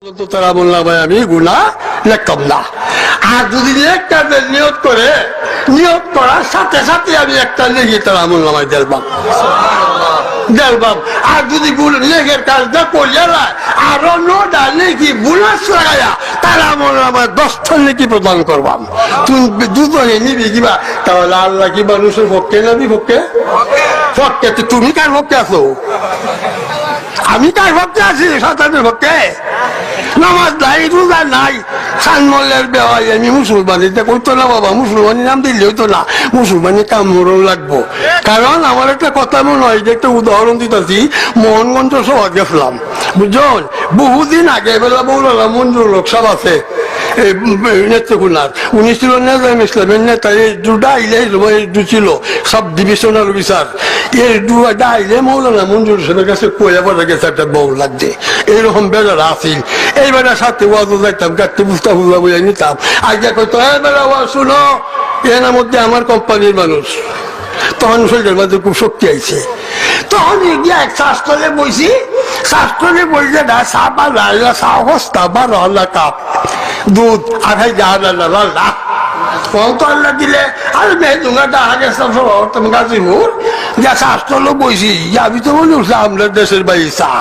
তারা বললাম ভাই আমি গুনাহ লিখতাম না। আর যদি একটা নিয়ত করে নিয়ত করার সাথে সাথে আমি একটা লিখি তারা আমলনামায় দেলবাম। আর যদি লেখের কাজটা করিয়া না আরো 9টা লিখি বোনাস লাগাইয়া তারা আমলনামায় 10টা লিখি প্রদান করবাম। তুমি দুজনে নিবি কিবা তাহলে আল্লাহ কি মানুষের পক্ষে না বিপক্ষে? পক্ষে। তো তুমি কার পক্ষে আছো? আমি কার পক্ষে আছি? শয়তানের পক্ষে। নামাজ নাই, রোজা নাই, সানমলের বেওয়াই আমি মুসলমানিতে কইতো না বাবা, মুসলমানি নাম দিলে হইতো না, মুসলমানি কাম মরণ লাগবো। কারণ আমার একটা কথা মনে হয় যে একটা উদাহরণ দিতেছি, মোহনগঞ্জ সভা গেছিলাম বুঝলেন, বহুদিন আগে বেলা বৌলালা মঞ্জুর লোক সব আছে নেত্রকোনার, উনি ছিল নেজাম ইসলামের নেতা। এই দুটা আইলে ছিল সব ডিভিশনাল অফিসার, এই দুটা আইলে মৌলানা মঞ্জুর সাহেবের কাছে কইয়া পড়ে গেছে একটা বউ লাগছে, এইরকম বেজার আসিল। এইবার সাথে ওয়াজও যাইতাম, গাড়তে বুঝতা বুঝা বুঝাই নিতাম। আগে কইতো বেলা ওয়াজ শুনো, এর মধ্যে আমার কোম্পানির মানুষ। তখন শরীরের মধ্যে খুব শক্তি আইছে। তখন গিয়া এক শাস্ত্রে বইছি, শাস্ত্রে বইছে না সাবা লাল্লা সাহস্তা বা রহলা কাপ দুধ আড়াই জাহাল্লাহ আল্লাহ দিলে আর মেহদুঙ্গাটা আগে গাজীপুর যা শাস্ত্র বইছি আমি তো মনে হচ্ছে আমাদের দেশের বাড়ি চা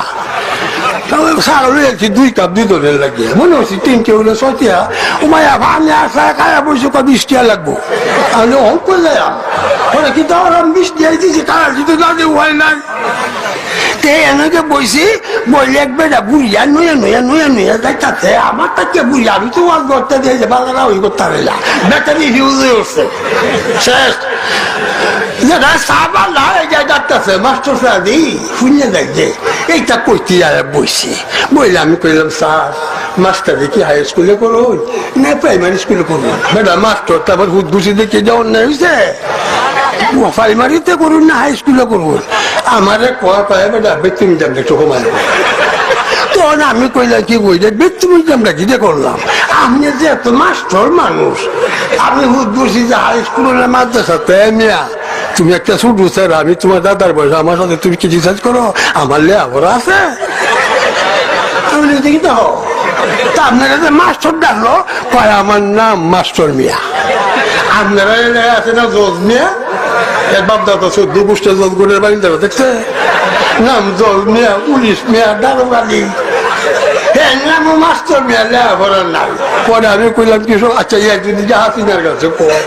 সাগর 2 কাপ দুধের লাগিয়ে মনে হচ্ছে 3 হলে 6 উমায় আমি আসা খায়া বসে 20 টাকা লাগবো। আমি অঙ্ক যাইলাম কিন্তু আমি 20 টাকা দিয়েছি, কারা যদি গাজী হয় নাই এনেকে বইছি বইলে একবার বুড়িয়া নয়া নয়া নয়া নয়া যাইতাছে আমার তাকে বুড়িয়া আমি তো ওয়াজ করতে দিয়েছে বাজারা ওই করতে পারে না, ব্যাটারি হিউজ হয়ে উঠছে শেষ। যেটা সাবার না যাই যাচ্ছে মাস্টার সাদি শুনে দেখছে এইটা কইতে বইছি। বইলে আমি কইলাম স্যার মাস্টারে কি হাই স্কুলে করুন না প্রাইমারি স্কুলে করুন? বেটা মাস্টার তারপর হুদঘুষি দেখে যাওয়ার না হয়েছে, প্রাইমারিতে করুন না হাই স্কুলে করুন? আমারে কোয়া পায় বেটা বেতন দামটা একটু কমায়। তখন আমি কইলাম কি বইলে বেতন দামটা কি করলাম? আপনি যে এত মাস্টার মানুষ, আমি হুদঘুষি যে হাই স্কুলে মাদ্রাসাতে মিয়া তুমি একটা ছোট স্যার, আমি তোমার দাদার বয়স, আমার সাথে তুমি কি রিসার্চ করো? আমার লেখাপড়া আছে। আপনারা যে মাস্টার ডাকলো কয় আমার নাম মাস্টার মিয়া। আপনারা আছে না জজ মিয়া, এর বাপদাদা 14 পুষ্টে জজ গুণের বাড়ি যাবে দেখছে নাম জজ মিয়া, পুলিশ মিয়া, দারোগালি, নাম মাস্টার মিয়া, লেখাপড়ার নাম। পরে আমি কইলাম কি আচ্ছা ইয়া যদি হাসিনার কাছে কয়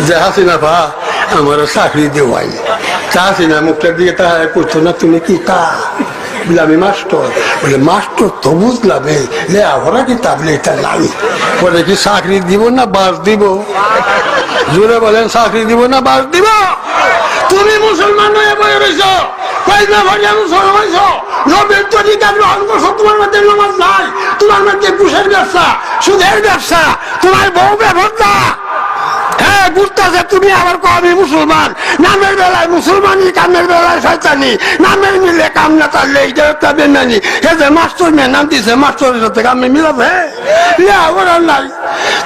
যে হাসিনা ভা আমার চাকরি দেওয়াই, হাসিনা মুখটার দিকে তাহলে করছো না তুমি কি কা? বলে আমি মাস্টার। বলে মাস্টার তো বুঝলাম এই লেখাপড়া কি তাবলে এটা নাই। বলে কি চাকরি দিব না বাস দিব? জোরে বলেন চাকরি দিব না বাস দিব? তুমি মুসলমান হয়ে বয়ে রয়েছ, মুসলমান হয়েছ, নবীর তরিকা গ্রহণ করছো, তোমার মধ্যে নামাজ নাই, তোমার মধ্যে ঘুষের ব্যবসা, সুদের ব্যবসা, তোমার বউ ব্যবসা। হ্যাঁ বুঝতেছে তুমি আবার আমি মুসলমান, নামের বেলায় মুসলমানি, কামের বেলায় শয়তানি, নামের মিলে কাম না তাহলে এইটা একটা বেমানি। হে যে মাস্টার মেয়ে নাম দিয়েছে, মাস্টারের সাথে কামে মিলাবে নাই।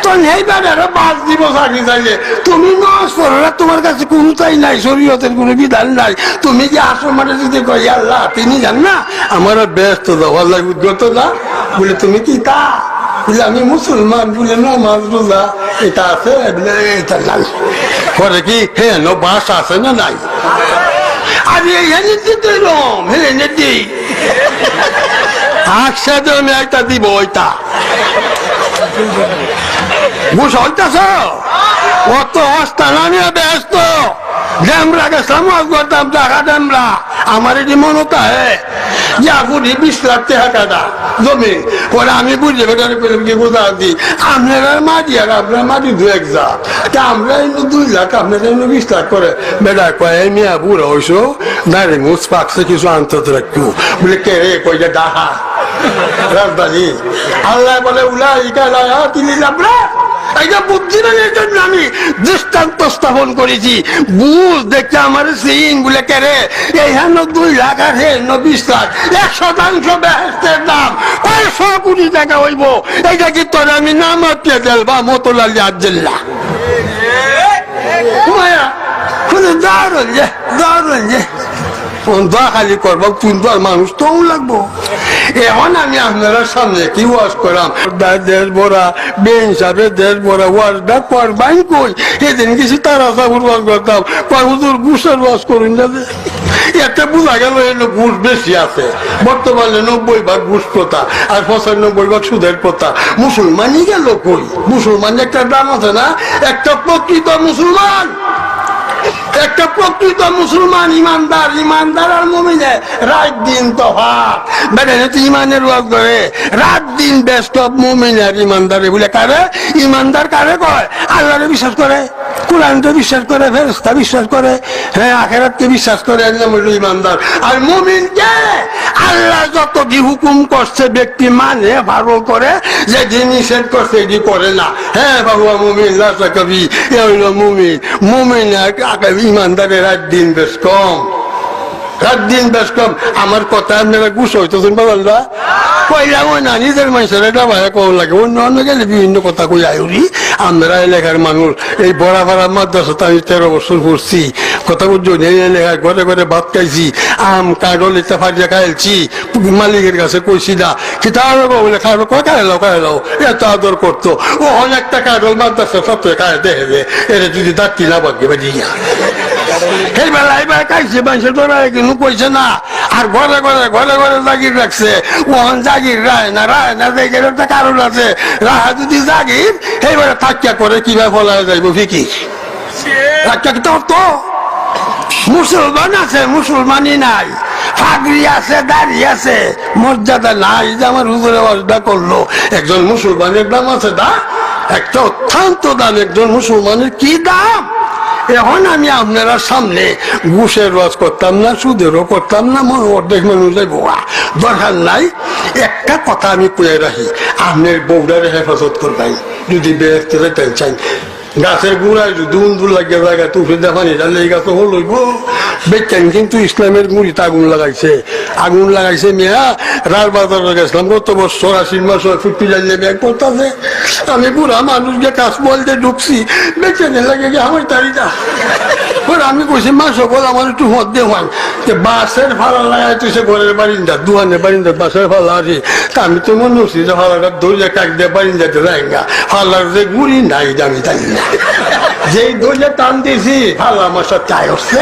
তো এইবারে বাস দিব চাকরি চাইলে তুমি নামাজ পড়ো না, তোমার কাছে কোনো তাই নাই, শরীয়তের কোনো বিধান নাই। তুমি যে আসো মানে যদি কই আল্লাহ তিনি জান না আমার ব্যস্ত দাও আল্লাহ উদ্গত না, বলে তুমি কি তা? বলে আমি মুসলমান, বলে নামাজ রোজা এটা আছে, এটা নাই। করে কি হ্যাঁ নো বাস আছে না নাই? আমি এনে দিলাম এনে দিই একসাথে আমি একটা দিব ওইটা বুঝ হইতেছ অত অস্থান আমি ব্যস্ত ড্যামরা গেছিলাম করতাম টাকা ড্যামরা। আমার এটি মনতা হ্যাঁ যে আপনি 20 লাখ টাকা জমি পরে আমি বুঝে বেটারে পেলাম কি বোঝা দিই আপনারা মাটি আর আপনার মাটি 2 যা তা আমরা এমনি 2 লাখ আপনারা এমনি 20 লাখ করে বেটা কয় মিয়া বুড়ো হইসো নারী মুখ পাকছে কিছু আন্তত রাখতো বলে কে রে কইটা ডাহা রাজধানী আল্লাহ বলে উলা ইকা তিনি লাভরা। এটা বুদ্ধিমানের জন্য আমি দৃষ্টান্ত স্থাপন করেছি। বুঝ দেখতে আমার সিং বলে কেরে এই হেন 2 লাখ আর হেন 20 লাখ 100% বেহেস্তের দাম 500 কোটি টাকা হইব। এইটা কি তোর আমি নাম আপিয়ে দেল বা মতলালি আবদুল্লাহ দারুন যে দারুন যে দোয়া খালি করবো, কিন্তু আর মানুষ তো লাগবো। এখন আমি আপনারা সামনে কি ওয়াজ করলাম, দেশ ভরা বেঞ্চাবে, দেশ ভরা ওয়াজটা করবাই কই। এদিন কিছু তারা সাবুর ওয়াজ করতাম, হুজুর ঘুষের ওয়াজ করুন না। এতে বোঝা গেল এলো ঘুষ বেশি আছে বর্তমানে, 90% ঘুষ প্রথা আর 95% সুদের প্রথা। মুসলমানই গেল কই? মুসলমান একটা দাম আছে না, একটা প্রকৃত মুসলমান, একটা প্রকৃত মুসলমান ইমানদার, ইমানদার আর মুমিনে রাত দিন তফাৎ। বেড়ে তো ইমানের ওয়াজ করে রাত দিন ব্যস্ত, মুমিন আর ইমানদারে বলে কারে? ইমানদার কারে কয়? আল্লাহরে বিশ্বাস করে, কোরআনকে বিশ্বাস করে, ফেরেশতা বিশ্বাস করে, হ্যাঁ আখিরাতকে বিশ্বাস করে, ইমানদার। আর মুমিনকে আল্লাহ যত কি হুকুম করছে ব্যক্তি মানে ভালো করে, যে নিষেধ করছে এটি করে না। হ্যাঁ বাবুয়া মুমিন লাসা কবি, এ হইল মুমিন। মুমিন ইমানদারের রাত দিন বেশ কম, রাত দিন বেশ কম। আমার কথা আপনারা গুছ হইতেছেন বাবা, কইলাম না নিজের মানুষের এটা ভাড়া কম লাগে, অন্য অন্য গেলে বিভিন্ন কথা কই আয়ুরি। আমরা এলাকার মানুষ, এই বড়া ভাড়া মাদ্রাসাতে আমি 13 বছর পড়ছি, কথা বুঝছো, এই এলাকায় ঘরে ঘরে ভাত খাইছি, আম কাঁড়ল ইটা ফাটিয়া খাইছি, মালিকের কাছে কইছি না কি তার বলে খাইব, খাইলাও খাইলাও, এত আদর করতো। ও অনেকটা কাঁড়ল মাদ্রাসা সত্ত্বে খায় দেখে এরা যদি দাঁতি না বাকি বাজিয়া এই বেলা এবার খাইছে মানুষের তোরা কিন্তু কইছে না। আর ঘরে ঘরে ঘরে ঘরে জাগির রাখছে, ওখান জাগির রায় না, রায় না দেখে একটা কারণ আছে। রাহা যদি জাগির এইবারে থাকিয়া করে কিভাবে ফলা যাইব ফিকির তো। মুসলমান আছে, মুসলমানই নাই, পাগড়ি আছে, দাড়ি আছে, মর্যাদা নাই। যে আমার হুজুরে ওয়াজটা করলো, একজন মুসলমানের দাম আছে না, একটা অত্যন্ত দাম। একজন মুসলমানের কি দাম? এখন আমি আপনারা সামনে ঘুষের ওয়াজ করতাম না, সুদেরও করতাম না, অর্ধেক মানুষ দরকার নাই। একটা কথা আমি কয়ে রাখি, আপনার বউডারে হেফাজত করবেন যদি বেরোতে যেতে চাই। গাছের গুড়ায় যদি উন্দুর লাগিয়ে জায়গায় তুফে দেখানি তাহলে এই গাছ হল হইব বেচেন। কিন্তু ইসলামের মুড়িতে আগুন লাগাইছে, আগুন লাগাইছে মেয়া। রার বাজারে গেছিলাম গত বছর, 80 মাস ফুটি জ্বালিয়ে ব্যাগ করতেছে। আমি বুড়া মানুষ যে কাজ বলতে ঢুকছি, বেচেনে লাগে গিয়ে আমার তারিটা। আমি কইছি মা সকল আমার একটু মধ্যে হয় বাসের ভাড়া লাগাই তুই ঘরের বারিন্দা, দুয়ানের বারিন্দা বাসের ভাড়া আছে। তা আমি তো মনে হচ্ছি যে ভাড়াটা দইলে কাক দিয়ে বারিন্দাতে যায়গা, ভাড়ার যে গুড়ি নাই আমি জানি না। যেই দইলে টান দিয়েছি ভালো আমার সাথে চাই হচ্ছে,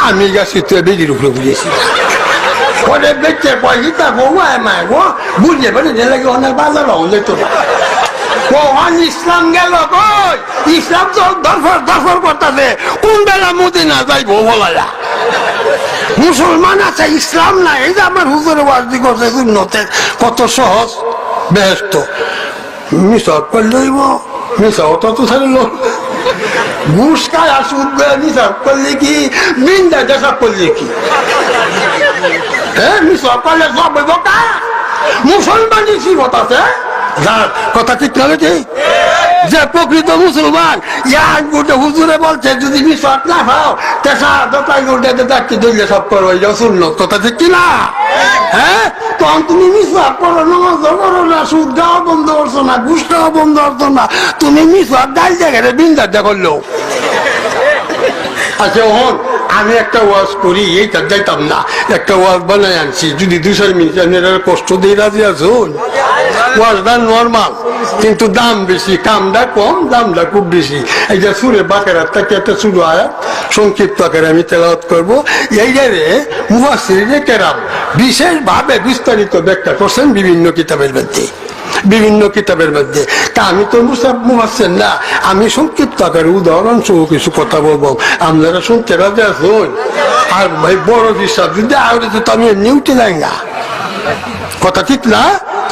আমি গেছি তুই বেদির উপরে বুঝেছি। পরে বেচে পয়সা বউ মায় গো বুঝলে পারে লাগে অনেক বাজার যেত না। ইসলাম গেল কই? ইসলাম তো দরফর করতেছে, কোন বেলা মদিনা যাইবো বলা। মুসলমান আছে, ইসলাম নাই। এই যে আমার হুজুরে ওয়াজি করছে সুন্নতের, কত সহজ বেহেশত। মিশক করলে হইব, মিশাও তত ছাড়িল। ঘুষ খায় আর সুদ মিশক করলে কি, বিন্দা দেশক করলে কি? হ্যাঁ মিশক করলে সব হইব কা? মুসলমানই সিফত আছে, যার কথা ঠিক না ঠিক। যে প্রকৃত মুসলমান হুজুরে বলছে যদি বিশ্বাস না পাও দিলে সব করো, সুন্নত কথা ঠিক কিনা? হ্যাঁ তখন তুমি মিসওয়াক করো, নামাজ করো না, সুদ খাওয়া বন্ধ করছো না, ঘুষ খাওয়া বন্ধ করছো না, তুমি মিসওয়াক ডাল জায়গায় বিন্দার করলো। আচ্ছা ওহন আমি একটা ওয়াজ করি, এইটা যাইতাম না, একটা ওয়াজ বানাই আনছি। যদি 2 মিনিট কষ্ট দিয়ে রাজি আছুন, ওয়াজটা নর্মাল কিন্তু দাম বেশি, কামটা কম, দামটা খুব বেশি। এই যে সুরে বাকেরাত থেকে একটা শুরু আয়াত সংক্ষিপ্ত আকারে আমি তেলাওয়াত করবো। এইটারে মুফাসসিরিনে কেরাম বিশেষ ভাবে বিস্তারিত ব্যাখ্যা করছেন বিভিন্ন কিতাবের মধ্যে, বিভিন্ন কিতাবের মধ্যে। তা আমি তো মুফাসসির না, আমি সংক্ষিপ্ত আকারে উদাহরণ সহ কিছু কথা বলবো, আপনারা শুনতে রাজি আছেন? আর ভাই বড় হিসাব যদি আগে তো আমি এমনি উঠে যাই না, কথা ঠিক না?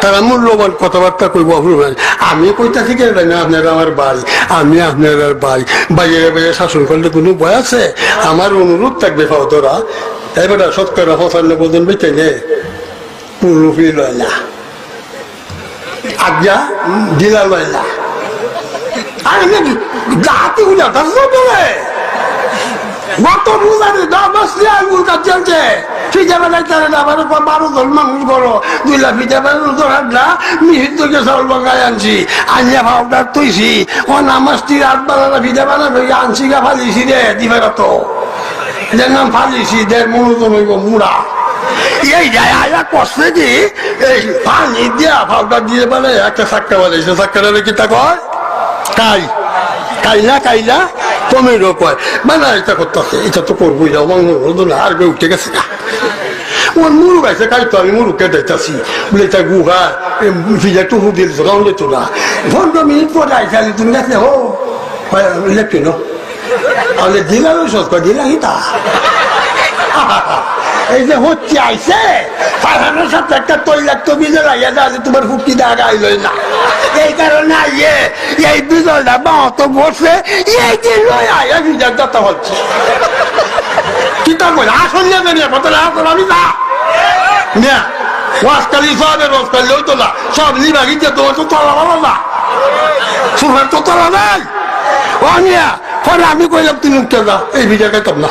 তারা মূল্যবান কথাবার্তা করবো। আমি কইতা থেকে না আপনারা আমার ভাই, আমি আপনার ভাই, বাইরে বাইরে শাসন করলে কোনো ভয় আছে? আমার অনুরোধ থাকবে ফাওতরা এবার 95% বেঁচে নে পুরুফি লয় না, আজ্ঞা দিলা লয় না। আরে জাতি উঠা বলে গত রোজারে 10 বছর আঙুল কাজ চলছে, ফিজা বেলায় তারা আবার 12 জন মানুষ করো, 2 লাখ ফিজা বেলা না মিহিত থেকে চাউল বাঙ্গায় আনছি, আনিয়া ভাবটার তৈছি ও নামাজটি রাত বেলা ফিজা বেলা আনছি গা ফালিছি রে দিবে তো এটার নাম ফালিসি, দের মনোজন হইব মুড়া। এই যায় আয়া কষ্টে কি এই পানি দিয়া পাউডার দিয়ে বলে একটা চাক্কা বলে, সে চাক্কাটা কি তা কয় কাই, কাইলা কাইলা টমেটো কয়, মানে এটা করতেছে, এটা তো করবোই না, আর উঠে গেছে না। ওর মুরুগ আছে কাইতো, আমি মুরুগকে দেখতেছি বলে এটা গুহা ভিজা টুকু দিল গাউন যেত না। 15 মিনিট পরে আইসা তুমি গেছে হো লেখি ন তাহলে দিলাম সৎ করে দিলাম তা এই যে হচ্ছে আইসে ফারহানের সাথে একটা তৈলাক্ত বিজয় লাগিয়ে যাচ্ছে, তোমার ফুকি দাগা আইলই না। এই কারণে আইয়ে এই বিজয়টা বাঁত বসে এই যে লই আইয়া বিজয় যত হচ্ছে কি তা বলে আসল যাবে না কথা আসল আমি না না ওয়াজকালি সবে রোজকালি হইতো না, সব নিবাগি যে তোমার তো তলা ভালো না, সুফের তো তলা নাই। ও মিয়া পরে আমি কইলাম তুমি উঠতে যা, এই ভিডিও খাইতাম না।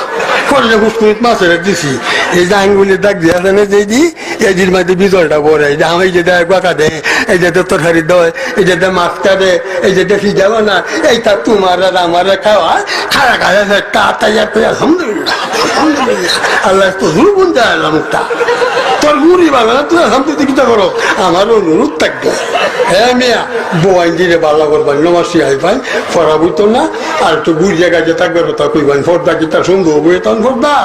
পরে হুসকুনিত মাছের দিছি, এই যে আঙ্গুলি দাগ দিয়ে জানে যে দি এই দিন মাঝে বিজলটা পরে, এই যে আমি যে দেয় বাঁকা দেয়, এই যে তরকারি দেয়, এই যে মাছ কাটে, এই যে দেখি যাবো না, এইটা তোমার আর আমার খাওয়া খারা খাওয়া কাটাইয়া তো আলহামদুলিল্লাহ আলহামদুলিল্লাহ আল্লাহ তো হুরবুন দেয় মুখটা তোর মুড়ি ভালো না, তুই আলহামদুলিল্লাহ কিটা করো, আমার অনুরোধ থাকবে। হ্যাঁ মিয়া বোয়াইন দিলে বাল্লা করবান নমাসি আই পাই ফরা বইতো না, আর একটু গুড় জায়গায় যে থাকবে তা কইবান ফর্দা কিতা সুন্দর বই তখন ফর্দা।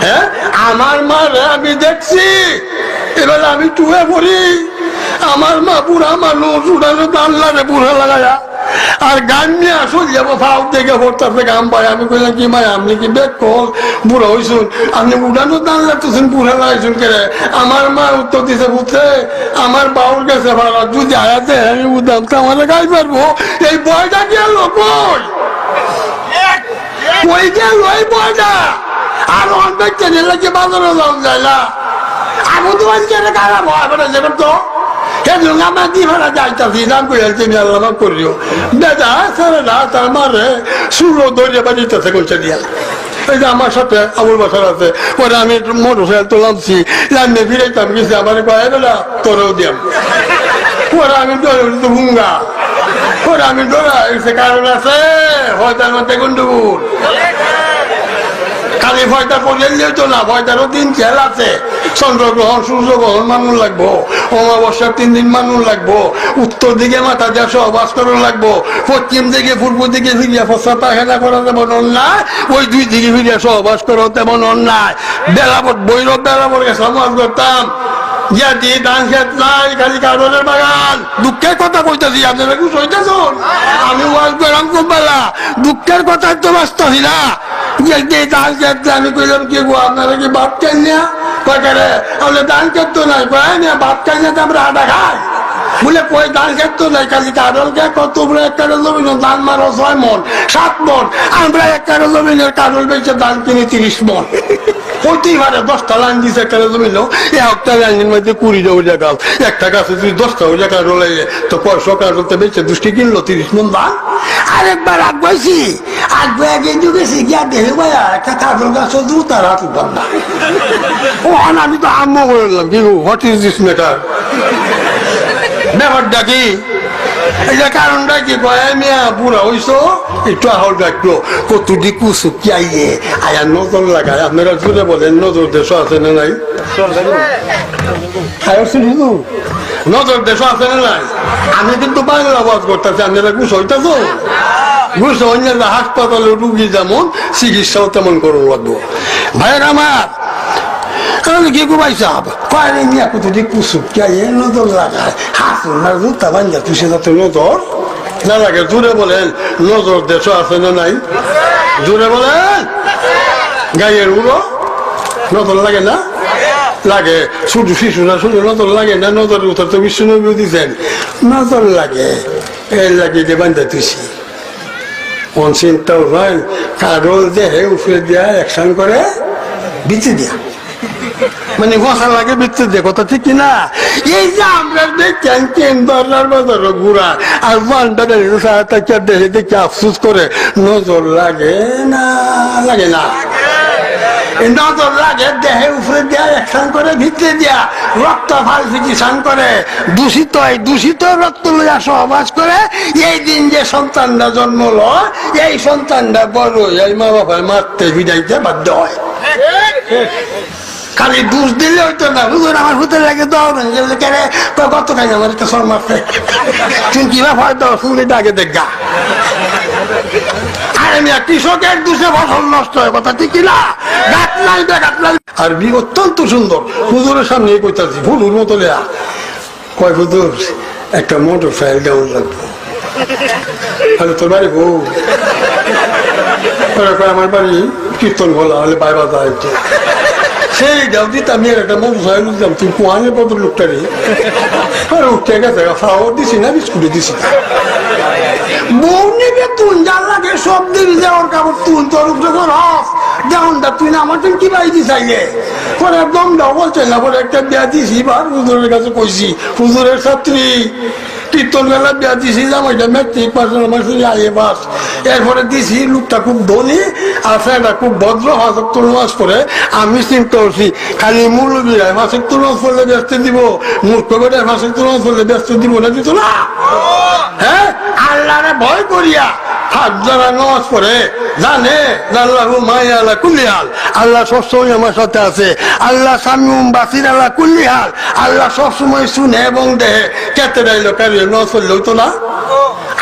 হ্যাঁ আমার মা আমি দেখছি, এবার আমি টুয়ে পড়ি, আমার মা বুড়া মানুষ উড়ানো দাল্লারে বুড়া লাগায়া আর গান নিয়ে আসুন যাবো ফাউ থেকে ভোরতে গাম পাই। আমি কইলাম কি মাই আপনি কি বেগ কল বুড়া হইসুন, আপনি উড়ানো দান লাগতেছেন বুড়া লাগাইছুন কে? আমার মা উত্তর দিছে বুঝছে আমার বাউর গেছে ভাড়া, যদি আয়াতে আমি উদাম তো আমার গাই পারবো। এই বয়টা গেল কই, কই গেল এই বয়টা? আর অনেক চেনে লাগে বাজারে যাওয়া যায় না, আমি তো আজকে খারাপ হয় যাবেন তো আমার দি ভাড়া যাইতাছি নাম করে আল্লাহ করিও দাদা ছেলেরা তার মারে সুলো ধরে বাজিতেছে কইছে দিয়া। এই যে আমার সাথে আবুল বাসার আছে, পরে আমি মোটর সাইকেল তো নামছি, লামে ফিরাইতাম গেছি, আমার কয়ে বেলা তোরেও দিয়াম, পরে আমি তো ভুঙ্গা, পরে আমি ডরা এসে কারণ আছে হয়তো তার মধ্যে গন্ডগোল। খালি ভয়টা পড়লে তো না, ভয়টারও 3 খেল আছে, চন্দ্রগ্রহণ সূর্যগ্রহণ মানুষ লাগবো, অমাবস্যার 3 দিন মানুষ লাগবো, উত্তর দিকে মাথা দিয়ে সহবাস করানো লাগবো, পশ্চিম দিকে পূর্ব দিকে ফিরিয়া ফসা পায়খানা করা তেমন অন্যায়, ওই 2 দিকে ফিরিয়া সহবাস করা তেমন অন্যায়। বেলাবট বৈরব বেলাবট সমাজ করতাম জাতি ধান খেত নাই, খালি কারণের বাগান। দুঃখের কথা কইতেছি, আপনারা কি সইতেছুন? আমি ওয়াজ করলাম খুব বেলা, দুঃখের কথা তো বাঁচতেছি না। ধান খেতে আমি কইলাম কি গো আপনারা কি ভাত খাই না? কয়টারে আমরা ধান খেত নাই, কয় না ভাত খাই না তো আমরা আটা খাই বলে কই ধান খেত নাই, খালি কারণ কে কত বড় একটা জমিন ধান মারো 6 মন 7 মন, আমরা একটা জমিনের কারণ বেঁচে ধান কিনি 30 মন। হইতেই পারে 10টা লাইন দিছে একটা জমিন, একটা লাইনের মধ্যে 20 ওজা গাছ, একটা গাছে তুই 10টা ওজা কাঠ হলে তো সকাল করতে বেঁচে 2টি কিনলো 30 মন ধান। আরেকবার আগে কিন্তু গেছি গিয়া দেখে ভাইয়া একটা কাঠল গাছ তার হাত উঠান না। ও আমি তো আম্মা বললাম কি হোয়াট ইজ দিস ম্যাটার, ব্যাপারটা কি? এই যে কারণটা কি মিয়া বুড়া হইছো একটু আহল রাখলো কতটি কুসু কি আইয়ে আয়া নজর লাগায়। আপনারা জুড়ে বলেন নজর দেশ আছে না নাই? নজর দেশ আছে না নাই? আমি কিন্তু বাংলা আওয়াজ করতেছি, আপনারা ঘুষ হইতেছ ঘুষ অন্য হাসপাতালে রুগী যেমন চিকিৎসাও তেমন করো লাগবো। ভাইয়ের আমার কি গুবাই সাহেব কয়েন নিয়ে কতটি কুসু কি আইয়ে নজর লাগায়, হাসুন না জুতা বান্ধা তুষে যাতে নজর না লাগে। জুড়ে বলেন নজর দেশ আছে না নাই? জুড়ে বলেন গায়ের উড়ো নজর লাগে না? লাগে। ছোট শিশুরা শুধু নজর লাগে না? নজরের উত্তর তো বিশ্ব নবী দিচ্ছেন নজর লাগে, এর লাগে যে বান্ধা তুষি কোন চিন্তাও হয় কারোল দেহে উফরে দেয়া অ্যাকশন করে বিচে দেয়া, মানে ঘষা লাগে বিচ্ছে দিয়ে কথা ঠিক কিনা? এই যে আমরা দেখছেন কেন্দ্রার বাজার ঘুরা আর দেখে দেখে আফসুস করে নজর লাগে না? লাগে না? নজর লাগে দেহে উপরে দেয়া অ্যাকশন করে ভিতরে দেয়া রক্ত ফালফিকেশন করে দূষিত রক্ত লইয়া সহবাস করে। এই দিন যে সন্তানরা জন্ম লয় এই সন্তানরা বড় এই মা বাবার মারতে বিদাইতে বাধ্য হয়। খালি দুষ দিলে হইতো না, হুজুর আমার হুতের লাগে দৌড়েন কেন গত খাই আমার একটা সর মারছে, তুমি কিবা হয়তো শুনলে আগে দেখা। আরে মিয়া কৃষকের দুষে ফসল নষ্ট হয়, কথা ঠিক না? গাছ নাই গাছ নাই। আর বি অত্যন্ত সুন্দর, হুজুরের সামনে কইতাছি ফুলুর মতো লেয়া কয় হুজুর একটা মোটর সাইকেল কেমন লাগবে? আরে তোর বাড়ি বউ? আমার বাড়ি কীর্তন বলা হলে বাইবা যায় একটু সেই যাও দিত আমি একটা মোটর সাইকেল দিতাম, তুই কোয়ানের বদল লোকটারে আর উঠে গেছে খাওয়ার দিছি না বিস্কুটে দিছি না। বউ নেবে তুন যার লাগে সব দিন যাওয়ার কাপড় তুন তোর উপরে রস যেমনটা তুই না আমার কি বাইছি চাইলে পরে একদম দাও বলছে না। পরে একটা বিয়া দিছি বা হুজুরের কাছে কইছি, হুজুরের ছাত্রী কীর্তন বেলা বিয়া দিছি জামাইটা ম্যাট্রিক পাস আইএ পাস। এরপরে দিছি লোকটা খুব ধনী আর ফ্যানটা খুব ভদ্র, হাসক নামাজ পড়ে। আমি চিন্তা করছি খালি মৌলবীরা মাসের নামাজ পড়লে ব্যস্ত দিব, মূর্খ বেটা মাসের নামাজ পড়লে ব্যস্ত দিব না, দিত না। হ্যাঁ আল্লাহরে ভয় করিয়া যারা নামাজ পড়ে জানে আল্লাহ কুল্লিহাল, আল্লাহ সবসময় আমার সাথে আছে। আল্লাহ সামিউম বাসির আল্লাহ কুল্লিহাল, আল্লাহ সবসময় শুনে এবং দেহে। কেতে রাইলো কারিয়ে নামাজ পড়লে হইতো না,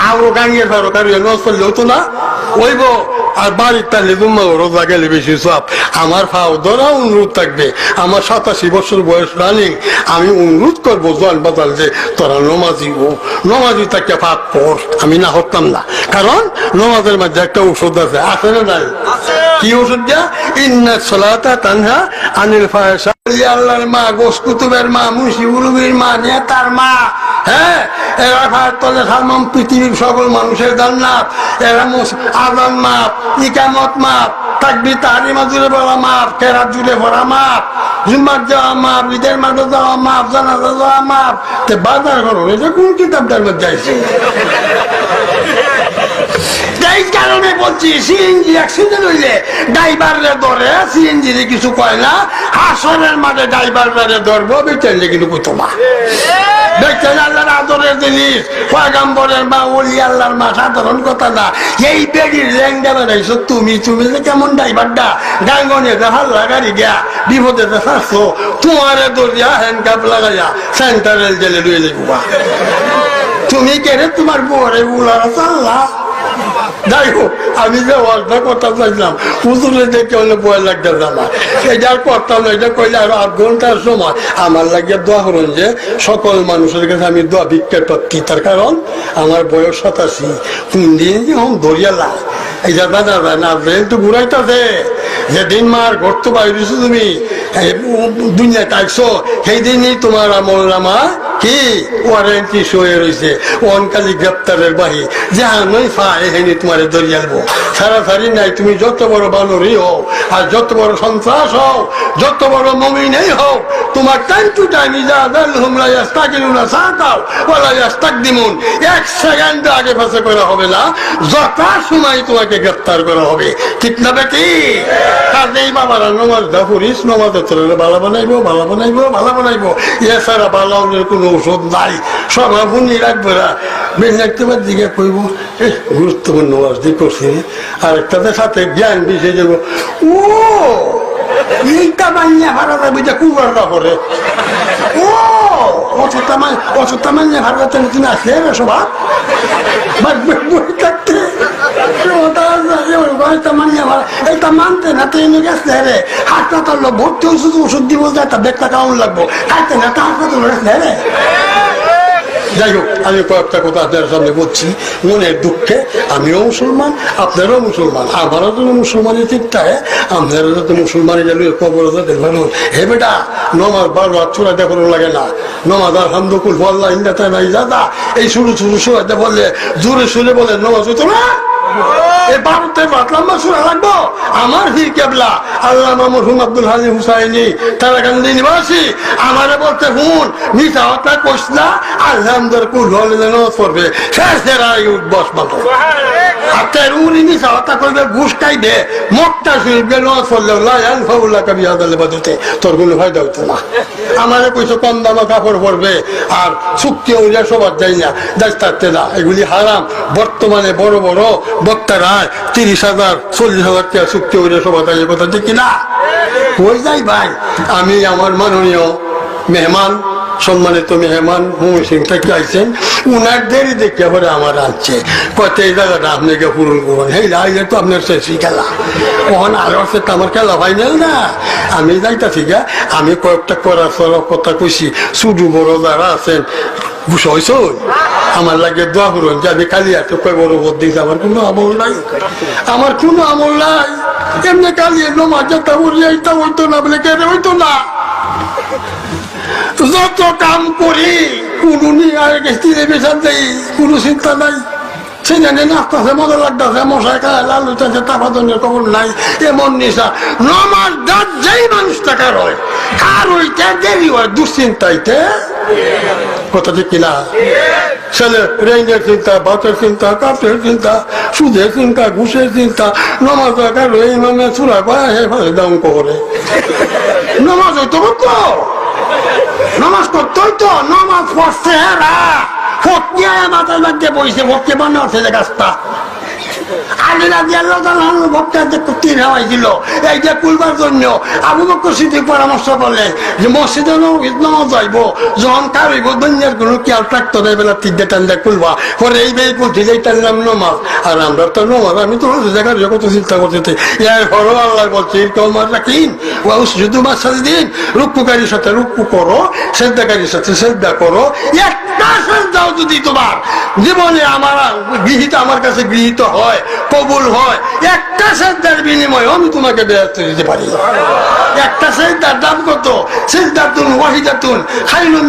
আরো গাঙ্গের ভারো কারিয়ে নামাজ পড়লে হইতো না, ওইব। আর বাড়ির তাহলে জুম্মা রোজা গেলে বেশি সব। আমার ফাও ধরা অনুরোধ থাকবে, আমার 87 বছর বয়স রানিং, আমি অনুরোধ করবো জল বাদাল যে তোরা নমাজি ও নমাজি তাকে পাপ কর। আমি না হতাম না, কারণ নমাজের মধ্যে একটা ওষুধ আছে, আছে না নাই? কি ওষুধ দেয়া? ইন্না সালাতা তানহা আনিল ফাহশা। আল্লাহর মা, গোস কুতুবের মা, মুন্সি উলুমির মা, নেতার মা, হ্যাঁ এরা ভারত তলে সালমান পৃথিবীর সকল মানুষের জান্নাত। এরা আজান মাপ, ইকামত মাপ, তাকবীর তাহরিমা জুড়ে বলা মাপ, কেরাত জুড়ে পড়া মাপ, জুম্মার যাওয়া মাপ, ঈদের মাঠে যাওয়া মাপ, জানাজা যাওয়া মাপ। তে বাজার করো, এটা কোন কিতাবটার মধ্যে আছে? এই কারণে বলছি সিএনজি অ্যাক্সিডেন্ট হইলে ড্রাইভারের ধরে, সিএনজি কিছু কয় না। হাসরের মাঠে ড্রাইভারের ধরবো, বেচাইলে কিন্তু কইতো না। দেখছেন আল্লাহর আদরের জিনিস, পয়গম্বরের মা, ওলি আল্লাহর মা, সাধারণ কথা না। এই বেড়ির ল্যাংডা বেড়াইছো তুমি, তুমি যে কেমন ড্রাইভারটা গাঙ্গনে হাল্লা গাড়ি গিয়া বিপদে থাকছো, তোমারে দরিয়া হ্যান্ডকাপ লাগাইয়া সেন্ট্রাল জেলে লুয়ে যাইবা। তুমি কেড়ে তোমার বরে উলারা চাল্লা। যাই হোক, আমি যে ওয়াজটা কথা চাইলাম হুজুরে দেখে হলে ভয় লাগতেছে না, এটার করতাম না। এটা কইলে আরো 8 ঘন্টার সময় আমার লাগিয়ে দোয়া করুন যে সকল মানুষের কাছে আমি দোয়া ভিক্ষা পাচ্ছি। তার কারণ আমার বয়স 87, কোন দিন যখন দরিয়ালা এই যে দাদা না একটু ঘুরাইতেছে। যেদিন মার ঘরতো বাইরেছো তুমি দুনিয়া কাটছো, সেই দিনই তোমার আমল নামা কি ওয়ারেন্টি হয়ে রয়েছে, অনকালি গ্রেপ্তারের বাহি যে আমি ফাইনি তোমার দরিয়ালবো। সারাসারি নাই, তুমি যত বড় বানরই হও আর যত বড় সন্ত্রাস হও, যত বড় মমিনেই হও, তোমার টাইম টু টাইম এক সেকেন্ড আগে পাশে করা হবে না, যথা সময় তোমাকে গ্রেপ্তার করা হবে। ঠিক না বেটি? কাজেই বাবারা নমাজটা পড়িস, নমাজ ভালো বানাইবো, ভালো বানাইবো, ভালো বানাইবো। এছাড়া বালাউনের কোনো ওষুধ নাই, সব আপনি রাখবে না। বেঞ্জাক্তবার দিকে কইব গুরুত্বপূর্ণ ওয়াজ দিয়ে করছি, আর একটাতে সাথে জ্ঞান বিষে যাব। ও এইটা মাইয়া ভাড়া যাবে যে কুয়ারটা করে, ও অসুতা মাইয়া ভাড়া তুমি আসলে রে সবার বই থাকতে এটা মানতে না, ট্রেনে গেছে রে হাসপাতাল ভর্তি ওষুধ ওষুধ দিব, একটা ব্যাগটা কেমন লাগবো, খাইতে না হাসপাতাল গেছে রে। যাই হোক, আমি কয়েকটা কথা আপনার সামনে বলছি মনের দুঃখে। আমিও মুসলমান, আপনারাও মুসলমান, আমারও তো মুসলমানের চিন্তায় আপনারা যাতে মুসলমানের গেল কবর যাতে মানুষ। হে বেটা, নমাজ বারবার চূড়াতে কোনো লাগে না। নমাজ আলহামদুকুল বল্লা ইন্দাতে নাই দাদা, এই শুরু শুরু শুরুতে বললে জোরে সুরে বলে নমাজ হইতো না। এই ভারতের লম্বা শোনা লাগবো। আমার হি কেবলা আল্লামা মরহুম আব্দুল হালিম হুসাইনি তারাকান্দি নিবাসী আমারে বলতে হুন মিথ্যা হত্যা কইস না, আলহামদুলিল্লাহ কুল হলে নামাজ পড়বে, শেষের আগে উঠবস মতো আপনার উনি মিথ্যা হত্যা করবে, ঘুষ খাইবে, মক্কা শরীফে নামাজ পড়লে লায়ান ফাউল্লাহ কবি আদালে বাদুতে তোর কোনো ফায়দা হতো না। আমারে কইছো কম দামা কাপড় পরবে আর চুক্তি অনুযায়ী সবার যাই না, যাই থাকতে না, এগুলি হারাম। বর্তমানে বড় বড় বক্তারা 30,000 40,000 টাকা চুক্তি অনুযায়ী সবার যাই, কথা ঠিক কিনা? কই যাই ভাই, আমি আমার মাননীয় মেহমান, সম্মানিত মেহমান মমি সিং থেকে আইছেন, উনার দেরি দেখে পরে আমার আনছে কত এই জায়গাটা আপনাকে পূরণ করুন। এই রাইলে তো আপনার শেষই খেলা, কখন আরো তো আমার খেলা ফাইনাল না। আমি যাইতাছি গা, আমি কয়েকটা করার কথা কইছি, শুধু বড় যারা আছেন বুঝছ, আমার লাগে দোয়া করুন যে আমি কালি এত কয় বড় ভোট দিয়েছি। আমার কোনো আমল নাই, আমার কোনো আমল নাই। এমনি কালি নমাজ যাতা বলিয়া এটা হইতো না বলে কেন হইতো না। যত কাম করি কোনো কোনো চিন্তা নাই, সেখানে নাচতেছে, মজা লাগতেছে, মশাই খায়, লাল হইতেছে, তাপাদনের খবর নাই। এমন নিশা নমাজ দাঁত যেই মানুষ টাকার হয়, কার হইতে দেরি হয় দুশ্চিন্তাইতে, কথা ঠিক কিনা? ছেলে রেঞ্জের চিন্তা, ভাতের চিন্তা, কাপের চিন্তা, সুদের চিন্তা, ঘুষের চিন্তা, নমাজ দরকার এই নামে চূড়া করে দাম করে। নমাজ হইতো করতো, নমাজ করতোই তো, নমাজ পড়ছে হেরা ফটকে মাথার মধ্যে বইছে, ফটকে বানাচ্ছে যে গাছটা পরামর্শ করলেন যে মসজিদে যাইব, যখন কার হইব দুনিয়ার কোনো খেয়াল থাকতো না, বেলা তিনটে টান্দা খুলবা পরে এই বেল করছি এইটার নাম নমাজ। আর আমরা তো নমাজ, আমি তো জায়গার কত চিন্তা করতে এর হলো আল্লাহ বলছি তোমার রাখিন শুধু মাসাল দিন, রুকুকারীর সাথে রুকু করো, শ্রদ্ধাকারীর সাথে শ্রদ্ধা করো। একটা শ্রদ্ধাও যদি তোমার জীবনে আমার গৃহীত, আমার কাছে গৃহীত হয়, কবুল হয়, একটা শ্রদ্ধার বিনিময়ে আমি তোমাকে বেরোতে দিতে পারি। একটা শ্রদ্ধার দাম কত? শ্রদ্ধাতুন ওয়াহিদাতুন খায়রুম